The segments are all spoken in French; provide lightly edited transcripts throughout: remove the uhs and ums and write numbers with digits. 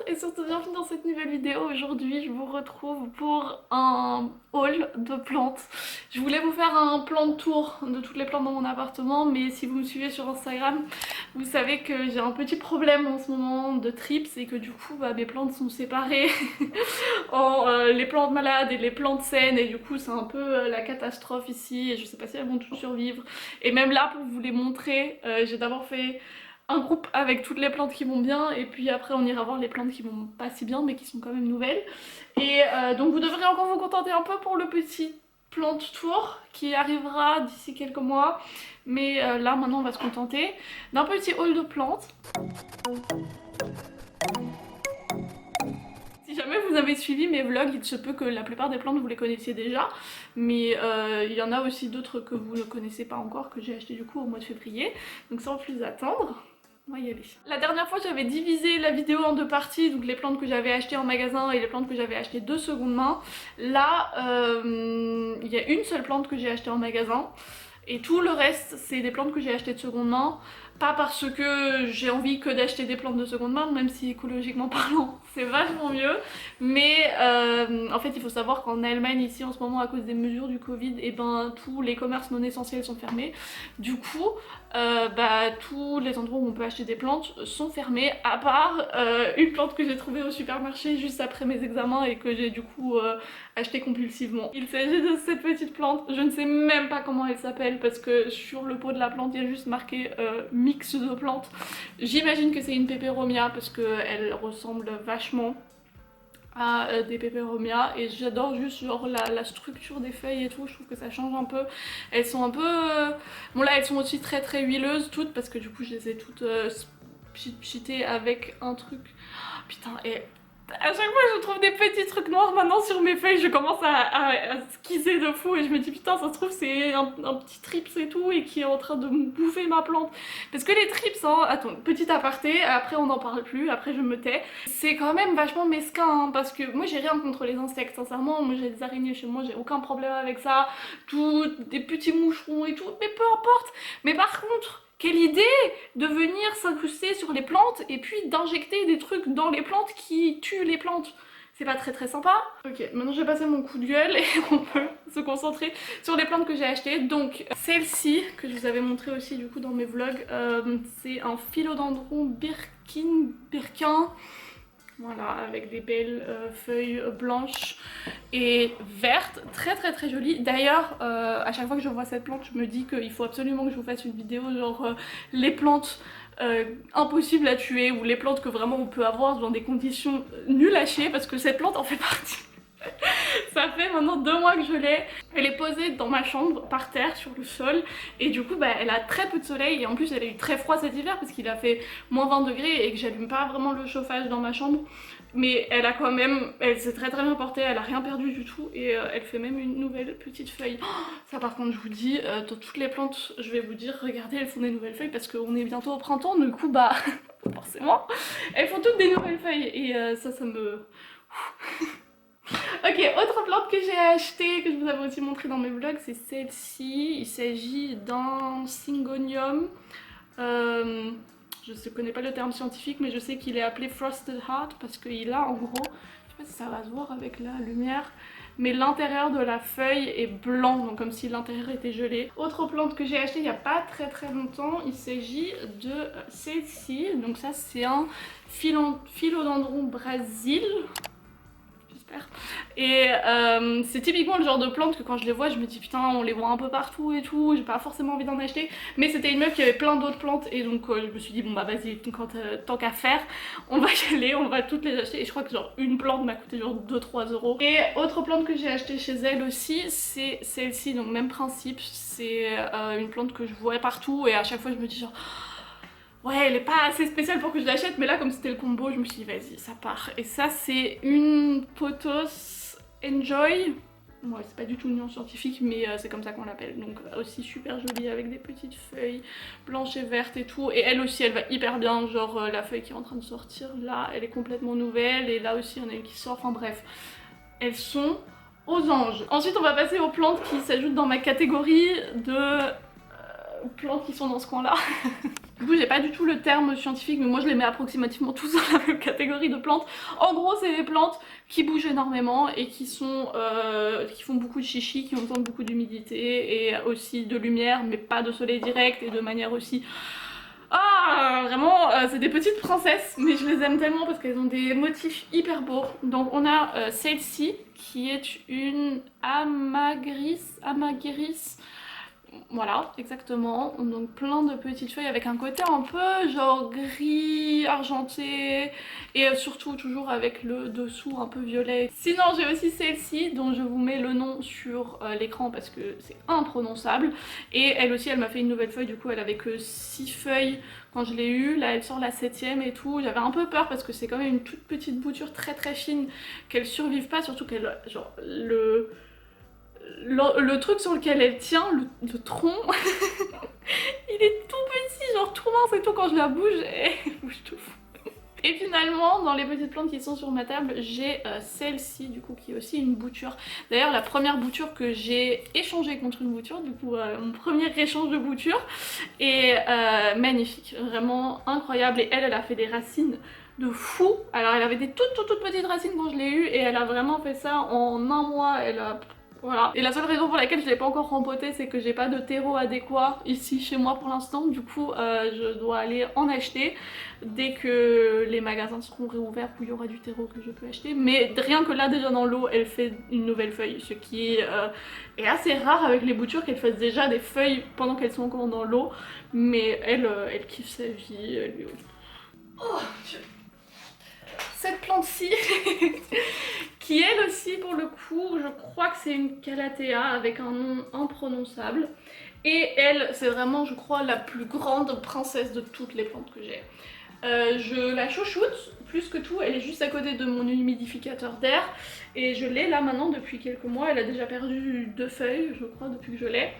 et surtout bienvenue dans cette nouvelle vidéo. Aujourd'hui je vous retrouve pour un haul de plantes. Je voulais vous faire un plan de tour de toutes les plantes dans mon appartement, mais si vous me suivez sur Instagram, vous savez que j'ai un petit problème en ce moment de trips et que du coup mes plantes sont séparées en les plantes malades et les plantes saines, et du coup c'est un peu la catastrophe ici et je sais pas si elles vont toutes survivre. Et même là, pour vous les montrer, j'ai d'abord fait un groupe avec toutes les plantes qui vont bien et puis après on ira voir les plantes qui vont pas si bien mais qui sont quand même nouvelles. Et donc vous devrez encore vous contenter un peu pour le petit plante tour qui arrivera d'ici quelques mois. Mais là maintenant on va se contenter d'un petit haul de plantes. Si jamais vous avez suivi mes vlogs, il se peut que la plupart des plantes vous les connaissiez déjà, mais il y en a aussi d'autres que vous ne connaissez pas encore, que j'ai acheté du coup au mois de février. Donc sans plus attendre, on va y aller. La dernière fois j'avais divisé la vidéo en deux parties, donc les plantes que j'avais achetées en magasin et les plantes que j'avais achetées de seconde main. Là, il y a une seule plante que j'ai achetée en magasin. Et tout le reste, c'est des plantes que j'ai achetées de seconde main. Pas parce que j'ai envie que d'acheter des plantes de seconde main, même si écologiquement parlant, c'est vachement mieux. Mais en fait, il faut savoir qu'en Allemagne, ici en ce moment, à cause des mesures du Covid, et tous les commerces non essentiels sont fermés. Du coup, tous les endroits où on peut acheter des plantes sont fermés, à part une plante que j'ai trouvée au supermarché juste après mes examens et que j'ai du coup acheté compulsivement. Il s'agit de cette petite plante, je ne sais même pas comment elle s'appelle parce que sur le pot de la plante il y a juste marqué mix de plantes. J'imagine que c'est une peperomia parce qu'elle ressemble vachement à des peperomia et j'adore juste genre la structure des feuilles et tout, je trouve que ça change un peu. Elles sont un peu... Bon là elles sont aussi très huileuses toutes parce que du coup je les ai toutes pchitées avec un truc... Putain, et à chaque fois je trouve des petits trucs noirs maintenant sur mes feuilles, je commence à skisser de fou et je me dis putain ça se trouve c'est un petit trips et tout et qui est en train de me bouffer ma plante. Parce que les trips, hein, attends, petit aparté, après on n'en parle plus, après je me tais, c'est quand même vachement mesquin hein, parce que moi j'ai rien contre les insectes, sincèrement, moi j'ai des araignées chez moi, j'ai aucun problème avec ça, tout, des petits moucherons et tout, mais peu importe. Mais par contre, quelle idée de venir s'incruster sur les plantes et puis d'injecter des trucs dans les plantes qui tuent les plantes. C'est pas très sympa. Ok, maintenant j'ai passé mon coup de gueule et on peut se concentrer sur les plantes que j'ai achetées. Donc celle-ci, que je vous avais montré aussi du coup dans mes vlogs, c'est un philodendron birkin. Voilà, avec des belles feuilles blanches et vertes, très jolies. D'ailleurs, à chaque fois que je vois cette plante, je me dis qu'il faut absolument que je vous fasse une vidéo genre les plantes impossibles à tuer ou les plantes que vraiment on peut avoir dans des conditions nulles à chier, parce que cette plante en fait partie. Ça fait maintenant 2 mois que je l'ai. Elle est posée dans ma chambre, par terre, sur le sol. Et du coup, elle a très peu de soleil. Et en plus, elle a eu très froid cet hiver parce qu'il a fait moins 20 degrés et que j'allume pas vraiment le chauffage dans ma chambre. Mais elle a quand même... Elle s'est très bien portée, elle a rien perdu du tout. Et elle fait même une nouvelle petite feuille. Oh, ça par contre, je vous dis, dans toutes les plantes, je vais vous dire, regardez, elles font des nouvelles feuilles parce qu'on est bientôt au printemps. Du coup, forcément, elles font toutes des nouvelles feuilles. Et ça me... Ok, autre plante que j'ai achetée, que je vous avais aussi montré dans mes vlogs, c'est celle-ci. Il s'agit d'un syngonium. Je ne connais pas le terme scientifique, mais je sais qu'il est appelé Frosted Heart parce qu'il a en gros, je sais pas si ça va se voir avec la lumière, mais l'intérieur de la feuille est blanc, donc comme si l'intérieur était gelé. Autre plante que j'ai achetée il n'y a pas très longtemps, il s'agit de celle-ci. Donc ça c'est un philodendron Brésil. Et c'est typiquement le genre de plante que quand je les vois je me dis putain on les voit un peu partout et tout, j'ai pas forcément envie d'en acheter, mais c'était une meuf qui avait plein d'autres plantes et donc je me suis dit bon vas-y, tant qu'à faire on va y aller, on va toutes les acheter. Et je crois que genre une plante m'a coûté genre 2-3 euros. Et autre plante que j'ai acheté chez elle aussi, c'est celle-ci, donc même principe, c'est une plante que je vois partout et à chaque fois je me dis genre ouais, elle est pas assez spéciale pour que je l'achète, mais là comme c'était le combo, je me suis dit vas-y, ça part. Et ça c'est une Pothos Enjoy. Ouais, c'est pas du tout le nom scientifique, mais c'est comme ça qu'on l'appelle. Donc aussi super jolie avec des petites feuilles blanches et vertes et tout. Et elle aussi, elle va hyper bien. Genre la feuille qui est en train de sortir là, elle est complètement nouvelle. Et là aussi, il y en a une qui sort. Enfin bref, elles sont aux anges. Ensuite, on va passer aux plantes qui s'ajoutent dans ma catégorie de plantes qui sont dans ce coin-là. Du coup, j'ai pas du tout le terme scientifique, mais moi je les mets approximativement tous dans la même catégorie de plantes. En gros, c'est des plantes qui bougent énormément et qui font beaucoup de chichi, qui ont besoin de beaucoup d'humidité et aussi de lumière, mais pas de soleil direct et de manière aussi... Ah, vraiment, c'est des petites princesses, mais je les aime tellement parce qu'elles ont des motifs hyper beaux. Donc on a celle-ci qui est une Amagris, voilà, exactement. Donc plein de petites feuilles avec un côté un peu genre gris, argenté et surtout toujours avec le dessous un peu violet. Sinon j'ai aussi celle-ci dont je vous mets le nom sur l'écran parce que c'est imprononçable. Et elle aussi elle m'a fait une nouvelle feuille, du coup elle avait que 6 feuilles quand je l'ai eue. Là elle sort la 7ème et tout. J'avais un peu peur parce que c'est quand même une toute petite bouture très très fine, qu'elle survive pas, surtout qu'elle genre le truc sur lequel elle tient, le tronc, il est tout petit, genre tout mince et tout, quand je la bouge, elle bouge tout. Et finalement, dans les petites plantes qui sont sur ma table, j'ai celle-ci du coup qui est aussi une bouture. D'ailleurs la première bouture que j'ai échangée contre une bouture, du coup mon premier échange de bouture. Et magnifique, vraiment incroyable. Et elle a fait des racines de fou. Alors elle avait des toutes petites racines quand je l'ai eue et elle a vraiment fait ça en un mois. Elle a... Voilà. Et la seule raison pour laquelle je l'ai pas encore rempotée, c'est que j'ai pas de terreau adéquat ici chez moi pour l'instant. Du coup, je dois aller en acheter dès que les magasins seront réouverts où il y aura du terreau que je peux acheter. Mais rien que là, déjà dans l'eau, elle fait une nouvelle feuille, ce qui est assez rare avec les boutures qu'elles fassent déjà des feuilles pendant qu'elles sont encore dans l'eau. Mais elle kiffe sa vie. Elle... Oh Dieu. Cette plante-ci, qui elle aussi pour le coup, je crois que c'est une Calathea avec un nom imprononçable. Et elle, c'est vraiment, je crois, la plus grande princesse de toutes les plantes que j'ai. Je la chouchoute, plus que tout, elle est juste à côté de mon humidificateur d'air. Et je l'ai là maintenant depuis quelques mois, elle a déjà perdu 2 feuilles, je crois, depuis que je l'ai.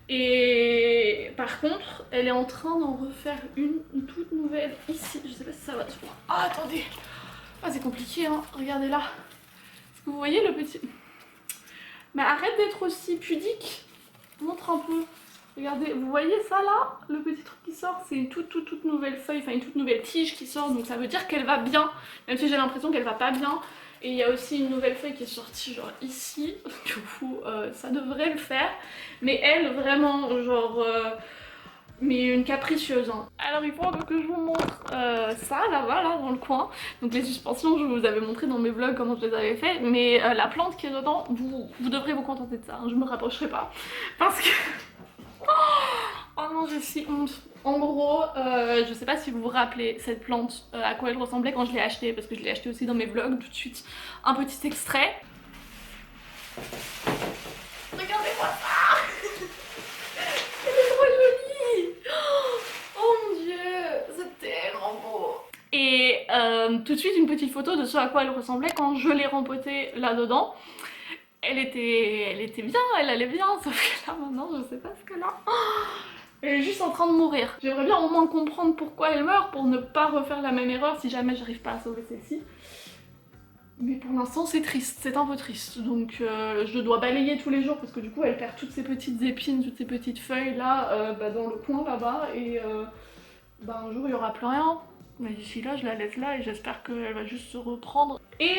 Et par contre, elle est en train d'en refaire une toute nouvelle ici. Je sais pas si ça va se voir. Ah, attendez! Ah, c'est compliqué, hein, regardez là. Est-ce que vous voyez le petit... Mais arrête d'être aussi pudique. Montre un peu. Regardez, vous voyez ça là? Le petit truc qui sort, c'est une toute nouvelle feuille, enfin une toute nouvelle tige qui sort. Donc ça veut dire qu'elle va bien, même si j'ai l'impression qu'elle va pas bien. Et il y a aussi une nouvelle feuille qui est sortie genre ici. Du coup, ça devrait le faire. Mais elle, vraiment, genre... mais une capricieuse, hein. Alors il faut encore que je vous montre ça là-bas, là dans le coin. Donc les suspensions, je vous avais montré dans mes vlogs comment je les avais fait. Mais la plante qui est dedans, vous devrez vous contenter de ça, hein. Je me rapprocherai pas. Parce que... Oh non, j'ai si honte. En gros, je sais pas si vous vous rappelez cette plante, à quoi elle ressemblait quand je l'ai achetée. Parce que je l'ai achetée aussi dans mes vlogs, tout de suite. Un petit extrait. Regardez-moi ça. Et tout de suite une petite photo de ce à quoi elle ressemblait quand je l'ai rempotée là-dedans. Elle était bien, elle allait bien, sauf que là maintenant je sais pas ce qu'elle a. Elle est juste en train de mourir. J'aimerais bien au moins comprendre pourquoi elle meurt pour ne pas refaire la même erreur si jamais j'arrive pas à sauver celle-ci. Mais pour l'instant c'est triste, c'est un peu triste. Donc je dois balayer tous les jours parce que du coup elle perd toutes ces petites épines, toutes ces petites feuilles là dans le coin là-bas. Et un jour il y aura plus rien. Mais d'ici là, je la laisse là et j'espère qu'elle va juste se reprendre. Et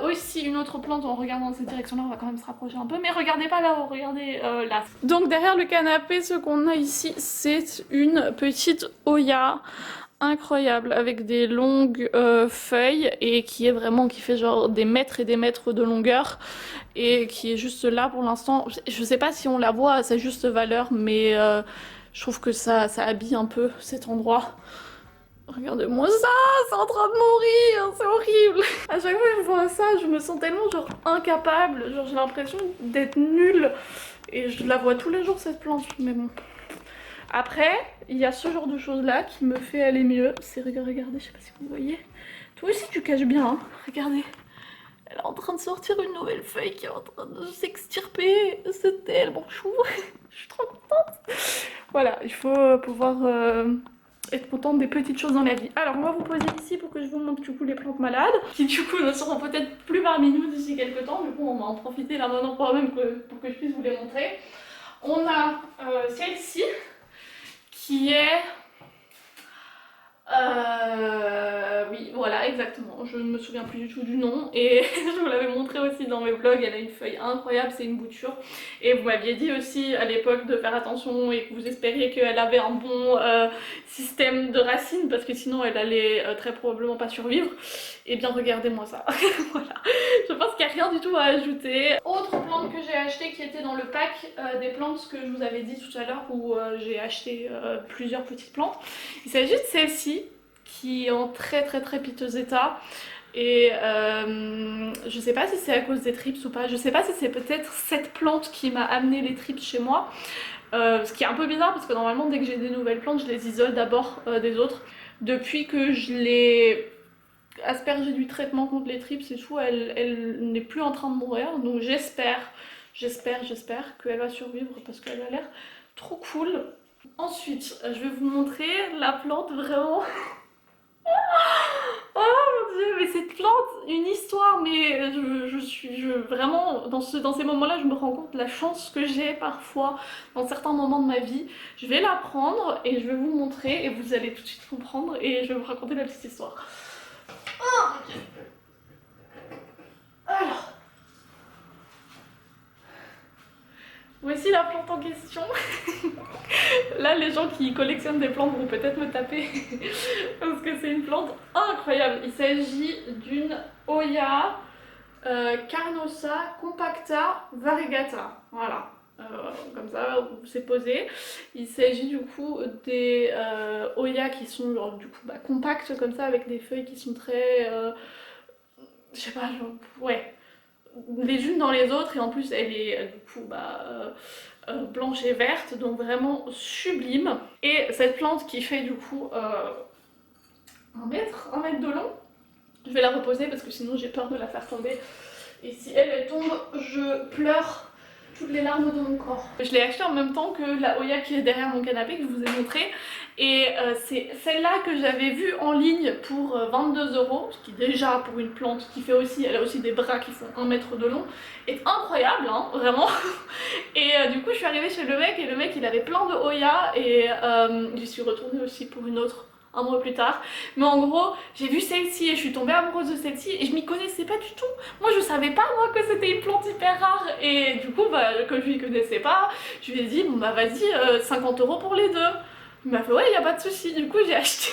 aussi une autre plante, en regardant dans cette direction-là, on va quand même se rapprocher un peu. Mais regardez pas là-haut, regardez là. Donc derrière le canapé, ce qu'on a ici, c'est une petite Oya incroyable avec des longues feuilles et qui fait genre des mètres et des mètres de longueur et qui est juste là pour l'instant. Je sais pas si on la voit à sa juste valeur, mais je trouve que ça habille un peu cet endroit. Regardez-moi ça, c'est en train de mourir, c'est horrible. À chaque fois que je vois ça, je me sens tellement genre incapable, genre j'ai l'impression d'être nulle. Et je la vois tous les jours cette plante, mais bon. Après, il y a ce genre de choses là qui me fait aller mieux. C'est, regardez, je sais pas si vous voyez. Toi aussi tu caches bien, hein. Regardez. Elle est en train de sortir une nouvelle feuille qui est en train de s'extirper. C'est tellement chou. Je suis trop contente. Voilà, il faut pouvoir... être contente des petites choses dans la vie. Alors on va vous poser ici pour que je vous montre du coup les plantes malades qui du coup ne seront peut-être plus parmi nous d'ici quelques temps. Du coup on va en profiter là maintenant pour que je puisse vous les montrer. On a celle-ci qui est... oui, voilà, exactement. Je ne me souviens plus du tout du nom et je vous l'avais montré aussi dans mes vlogs. Elle a une feuille incroyable, c'est une bouture. Et vous m'aviez dit aussi à l'époque de faire attention et que vous espériez qu'elle avait un bon système de racines parce que sinon elle allait très probablement pas survivre. Et bien regardez-moi ça. Voilà. Je pense qu'il n'y a rien du tout à ajouter. Autre plante que j'ai acheté qui était dans le pack des plantes que je vous avais dit tout à l'heure où j'ai acheté plusieurs petites plantes. Il s'agit de celle-ci qui est en très piteux état et je sais pas si c'est à cause des trips ou pas, je sais pas si c'est peut-être cette plante qui m'a amené les trips chez moi, ce qui est un peu bizarre parce que normalement dès que j'ai des nouvelles plantes je les isole d'abord des autres. Depuis que je l'ai aspergée du traitement contre les trips et tout, elle n'est plus en train de mourir, donc j'espère qu'elle va survivre parce qu'elle a l'air trop cool. Ensuite, je vais vous montrer la plante vraiment. Oh mon dieu, mais cette plante, une histoire, mais vraiment, dans ces moments-là, je me rends compte de la chance que j'ai parfois dans certains moments de ma vie. Je vais la prendre et je vais vous montrer et vous allez tout de suite comprendre et je vais vous raconter la petite histoire. Oh, ok. Alors, voici la plante en question. Là, les gens qui collectionnent des plantes vont peut-être me taper parce que c'est une plante incroyable. Il s'agit d'une Hoya Carnosa compacta variegata. Voilà, comme ça c'est posé. Il s'agit du coup des Hoya qui sont genre, du coup compactes comme ça avec des feuilles qui sont très, je sais pas, genre, ouais, les unes dans les autres et en plus elle est du coup blanche et verte, donc vraiment sublime. Et cette plante qui fait du coup 1 mètre de long, je vais la reposer parce que sinon j'ai peur de la faire tomber. Et si elle tombe, je pleure toutes les larmes de mon corps. Je l'ai achetée en même temps que la Hoya qui est derrière mon canapé que je vous ai montré. Et c'est celle-là que j'avais vue en ligne pour 22 €, ce qui déjà pour une plante qui fait aussi, elle a aussi des bras qui font 1 mètre de long, est incroyable, hein, vraiment. Et du coup je suis arrivée chez le mec et le mec il avait plein de Hoya et j'y suis retournée aussi pour une autre 1 mois plus tard. Mais en gros, j'ai vu celle-ci et je suis tombée amoureuse de celle-ci et je m'y connaissais pas du tout. Moi je savais pas moi que c'était une plante hyper rare et du coup comme je m'y connaissais pas, je lui ai dit bon bah vas-y 50 € pour les deux. Il m'a fait ouais y a pas de souci, du coup j'ai acheté.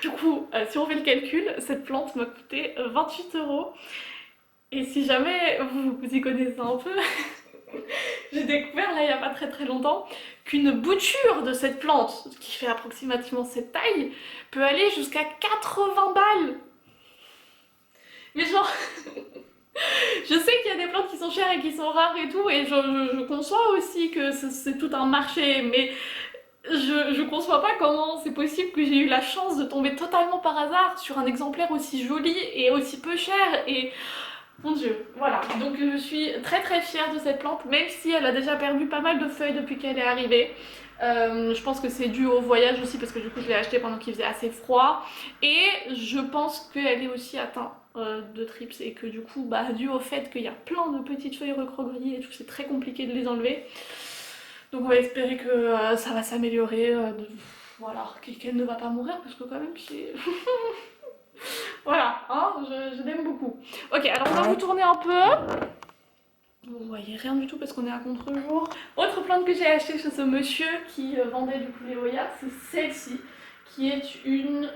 Du coup si on fait le calcul, cette plante m'a coûté 28 €. Et si jamais vous y connaissez un peu, j'ai découvert là il n'y a pas très longtemps qu'une bouture de cette plante, qui fait approximativement cette taille, peut aller jusqu'à 80 balles. Mais genre, je sais qu'il y a des plantes qui sont chères et qui sont rares et tout, et je conçois aussi que c'est tout un marché, mais je conçois pas comment c'est possible que j'ai eu la chance de tomber totalement par hasard sur un exemplaire aussi joli et aussi peu cher et... Mon dieu, voilà, donc je suis très fière de cette plante, même si elle a déjà perdu pas mal de feuilles depuis qu'elle est arrivée. Je pense que c'est dû au voyage aussi parce que du coup je l'ai acheté pendant qu'il faisait assez froid. Et je pense qu'elle est aussi atteinte de trips et que du coup, dû au fait qu'il y a plein de petites feuilles recroquevillées et tout, c'est très compliqué de les enlever. Donc on va espérer que ça va s'améliorer, voilà, qu'elle ne va pas mourir parce que quand même c'est... Voilà, hein, je l'aime beaucoup. Ok, alors on va vous tourner un peu. Vous voyez rien du tout parce qu'on est à contre-jour. Autre plante que j'ai achetée chez ce monsieur qui vendait du coup les Hoya, c'est celle-ci, qui est une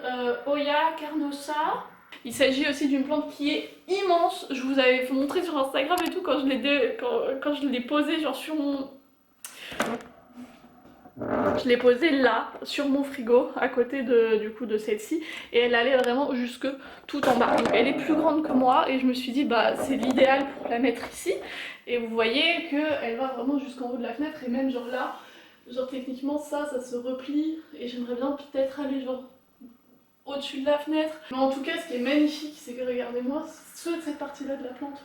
Hoya Carnosa. Il s'agit aussi d'une plante qui est immense. Je vous avais montré sur Instagram et tout quand je l'ai posée genre sur mon... Je l'ai posée là, sur mon frigo, à côté du coup de celle-ci, et elle allait vraiment jusque tout en bas. Donc elle est plus grande que moi, et je me suis dit c'est l'idéal pour la mettre ici. Et vous voyez qu'elle va vraiment jusqu'en haut de la fenêtre, et même genre là, genre techniquement ça se replie, et j'aimerais bien peut-être aller genre au-dessus de la fenêtre. Mais en tout cas, ce qui est magnifique, c'est que regardez-moi, cette partie-là de la plante,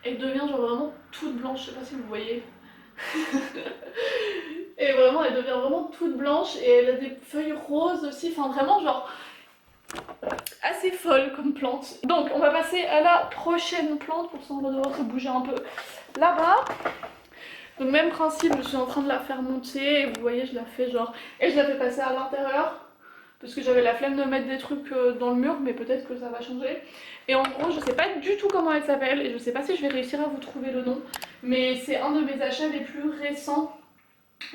elle devient genre vraiment toute blanche, je sais pas si vous voyez. Et vraiment elle devient vraiment toute blanche et elle a des feuilles roses aussi, enfin vraiment genre assez folle comme plante. Donc on va passer à la prochaine plante, pour ça on va devoir se bouger un peu là-bas. Donc même principe, je suis en train de la faire monter et vous voyez je la fais genre... Et je la fais passer à l'intérieur parce que j'avais la flemme de mettre des trucs dans le mur, mais peut-être que ça va changer. Et en gros je sais pas du tout comment elle s'appelle et je sais pas si je vais réussir à vous trouver le nom, mais c'est un de mes achats les plus récents.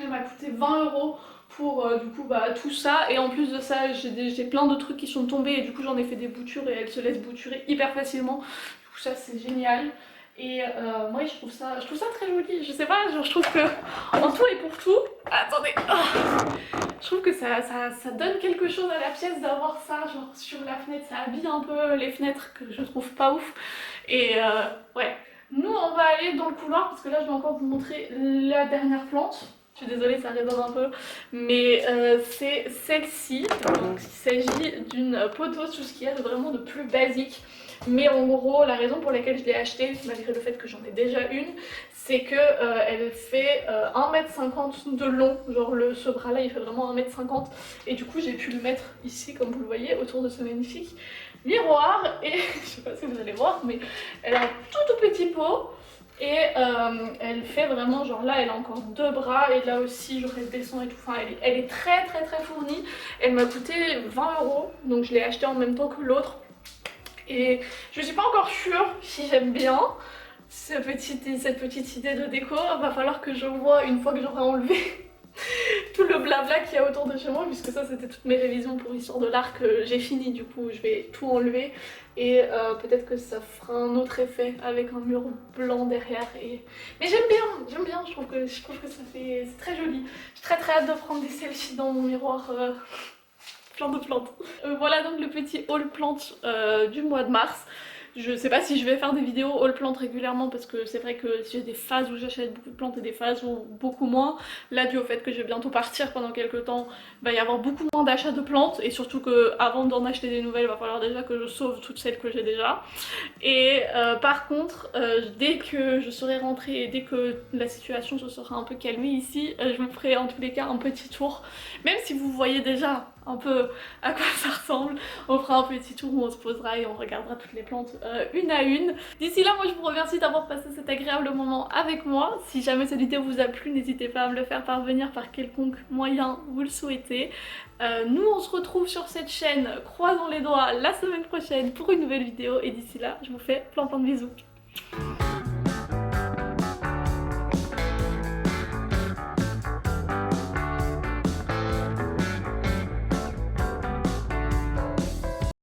Elle m'a coûté 20 € pour du coup tout ça, et en plus de ça j'ai plein de trucs qui sont tombés et du coup j'en ai fait des boutures et elle se laisse bouturer hyper facilement. Du coup ça c'est génial. Et moi je trouve ça très joli, je sais pas, genre je trouve que en tout et pour tout, attendez, je trouve que ça donne quelque chose à la pièce d'avoir ça genre sur la fenêtre, ça habille un peu les fenêtres que je trouve pas ouf. Et ouais, nous on va aller dans le couloir parce que là je vais encore vous montrer la dernière plante. Je suis désolée, ça résonne un peu, mais c'est celle-ci. Donc il s'agit d'une poteau, tout ce qu'il y a de vraiment de plus basique. Mais en gros, la raison pour laquelle je l'ai achetée, malgré le fait que j'en ai déjà une, c'est que elle fait 1,50 m de long. Genre ce bras là il fait vraiment 1,50 m. Et du coup j'ai pu le mettre ici comme vous le voyez autour de ce magnifique miroir. Et je sais pas si vous allez voir, mais elle a un tout petit pot. Et elle fait vraiment genre là elle a encore 2 bras et là aussi genre elle descend et tout, enfin elle est très fournie. Elle m'a coûté 20 €, donc je l'ai acheté en même temps que l'autre. Et je suis pas encore sûre si j'aime bien cette petite idée de déco. Va falloir que je vois une fois que j'aurai enlevé tout le blabla qu'il y a autour de chez moi, puisque ça c'était toutes mes révisions pour Histoire de l'Art que j'ai fini. Du coup je vais tout enlever et peut-être que ça fera un autre effet avec un mur blanc derrière. Mais j'aime bien, je trouve que ça fait, c'est très joli. J'ai très hâte de prendre des selfies dans mon miroir plein de plantes. Voilà donc le petit haul plantes du mois de mars. Je sais pas si je vais faire des vidéos haul plantes régulièrement parce que c'est vrai que j'ai des phases où j'achète beaucoup de plantes et des phases où beaucoup moins. Là dû au fait que je vais bientôt partir pendant quelques temps, il va y avoir beaucoup moins d'achats de plantes et surtout que avant d'en acheter des nouvelles, il va falloir déjà que je sauve toutes celles que j'ai déjà. Et par contre, dès que je serai rentrée et dès que la situation se sera un peu calmée ici, je me ferai en tous les cas un petit tour. Même si vous voyez déjà un peu à quoi ça ressemble, on fera un petit tour où on se posera et on regardera toutes les plantes une à une. D'ici là, moi je vous remercie d'avoir passé cet agréable moment avec moi. Si jamais cette vidéo vous a plu, n'hésitez pas à me le faire parvenir par quelconque moyen vous le souhaitez. Nous on se retrouve sur cette chaîne, croisons les doigts, la semaine prochaine pour une nouvelle vidéo et d'ici là je vous fais plein de bisous.